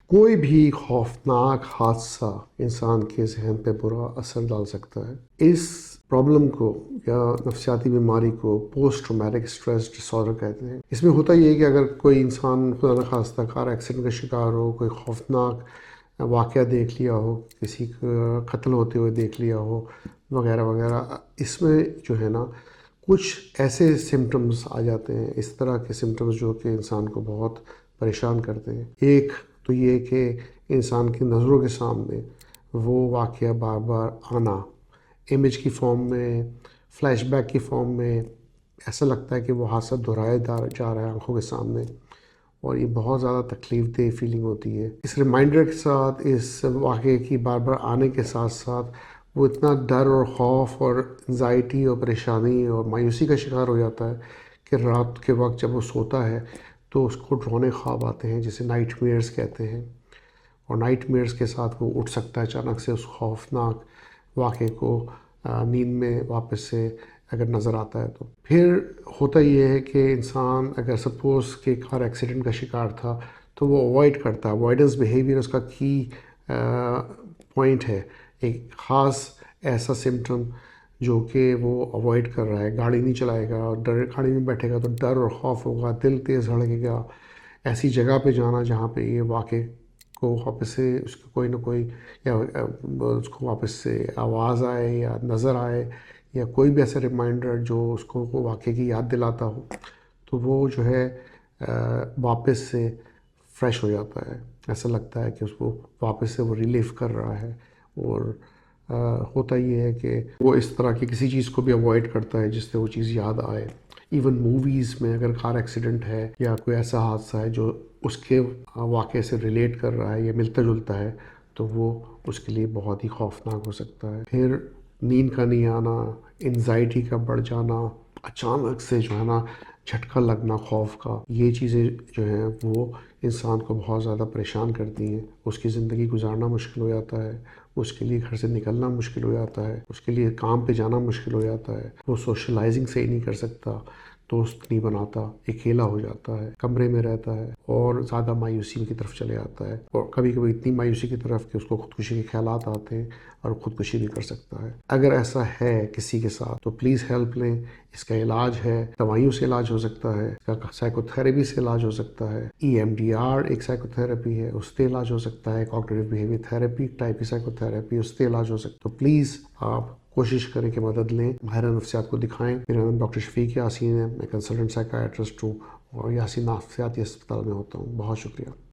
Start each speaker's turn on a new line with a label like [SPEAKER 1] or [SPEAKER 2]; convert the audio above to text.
[SPEAKER 1] کوئی بھی خوفناک حادثہ انسان کے ذہن پہ برا اثر ڈال سکتا ہے۔ اس پرابلم کو یا نفسیاتی بیماری کو post traumatic stress dis order کہتے ہیں۔ اس میں ہوتا یہ ہے کہ اگر کوئی انسان خدا نخواستہ کار ایکسیڈنٹ کا شکار ہو، کوئی خوفناک واقعہ دیکھ لیا ہو، کسی کا قتل ہوتے ہوئے دیکھ لیا ہو وغیرہ وغیرہ، اس میں جو ہے نا کچھ ایسے سمٹمز آ جاتے ہیں، اس طرح کے سمٹمز جو کہ انسان کو بہت پریشان کرتے ہیں۔ ایک تو یہ کہ انسان کی نظروں کے سامنے وہ واقعہ بار بار آنا، امیج کی فارم میں، فلیش بیک کی فارم میں، ایسا لگتا ہے کہ وہ حادثہ دہرایا جا رہا ہے آنکھوں کے سامنے، اور یہ بہت زیادہ تکلیف دہ فیلنگ ہوتی ہے۔ اس ریمائنڈر کے ساتھ، اس واقعے کی بار بار آنے کے ساتھ ساتھ وہ اتنا ڈر اور خوف اور انزائٹی اور پریشانی اور مایوسی کا شکار ہو جاتا ہے کہ رات کے وقت جب وہ سوتا ہے تو اس کو ڈراؤنے خواب آتے ہیں، جسے نائٹ میئرز کہتے ہیں، اور نائٹ میئرز کے ساتھ وہ اٹھ سکتا ہے اچانک سے اس خوفناک واقعے کو نیند میں واپس سے اگر نظر آتا ہے تو۔ پھر ہوتا یہ ہے کہ انسان اگر سپوز کہ کار ایکسیڈنٹ کا شکار تھا تو وہ اوائڈ کرتا ہے، اوائڈنس بیہیویئر اس کا کی پوائنٹ ہے، ایک خاص ایسا سمٹم جو کہ وہ اوائڈ کر رہا ہے۔ گاڑی نہیں چلائے گا، اور گاڑی میں بیٹھے گا تو ڈر اور خوف ہوگا، دل تیز دھڑکے گا۔ ایسی جگہ پہ جانا جہاں پہ یہ واقعے کو واپس سے اس کو کوئی نہ کوئی، یا اس کو واپس سے آواز آئے یا نظر آئے، یا کوئی بھی ایسا ریمائنڈر جو اس کو واقعے کی یاد دلاتا ہو، تو وہ جو ہے واپس سے فریش ہو جاتا ہے۔ ایسا لگتا ہے کہ اس کو واپس سے وہ ریلیف کر رہا ہے، اور ہوتا یہ ہے کہ وہ اس طرح کی کسی چیز کو بھی اوائڈ کرتا ہے جس سے وہ چیز یاد آئے۔ ایون موویز میں اگر کار ایکسیڈنٹ ہے یا کوئی ایسا حادثہ ہے جو اس کے واقعے سے ریلیٹ کر رہا ہے یا ملتا جلتا ہے، تو وہ اس کے لیے بہت ہی خوفناک ہو سکتا ہے۔ پھر نیند کا نہیں آنا، انزائٹی کا بڑھ جانا، اچانک سے جو ہے نا جھٹکا لگنا خوف کا، یہ چیزیں جو ہیں وہ انسان کو بہت زیادہ پریشان کرتی ہیں۔ اس کی زندگی گزارنا مشکل ہو جاتا ہے، اس کے لیے گھر سے نکلنا مشکل ہو جاتا ہے، اس کے لیے کام پہ جانا مشکل ہو جاتا ہے، وہ سوشلائزنگ صحیح نہیں کر سکتا، دوست نہیں بناتا، اکیلا ہو جاتا ہے، کمرے میں رہتا ہے، اور زیادہ مایوسی کی طرف چلے جاتا ہے، اور کبھی کبھی اتنی مایوسی کی طرف کہ اس کو خودکشی کے خیالات آتے ہیں اور خودکشی بھی کر سکتا ہے۔ اگر ایسا ہے کسی کے ساتھ تو پلیز ہیلپ لیں۔ اس کا علاج ہے، دوائیوں سے علاج ہو سکتا ہے، اس کا سائیکو تھراپی سے علاج ہو سکتا ہے، EMDR ایک سائیکو تھراپی ہے، اس سے علاج ہو سکتا ہے، کوگنیٹو بیہیویئر تھراپی ٹائپ کی سائیکو تھراپی، اس سے علاج ہو سکتا ہے۔ تو پلیز آپ کوشش کریں کہ مدد لیں، ماہر نفسیات کو دکھائیں۔ میرا نام ڈاکٹر شفیق یاسین ہے، میں کنسلٹنٹ سائیکیاٹرسٹ ہوں، اور یاسین نفسیاتی اسپتال میں ہوتا ہوں۔ بہت شکریہ۔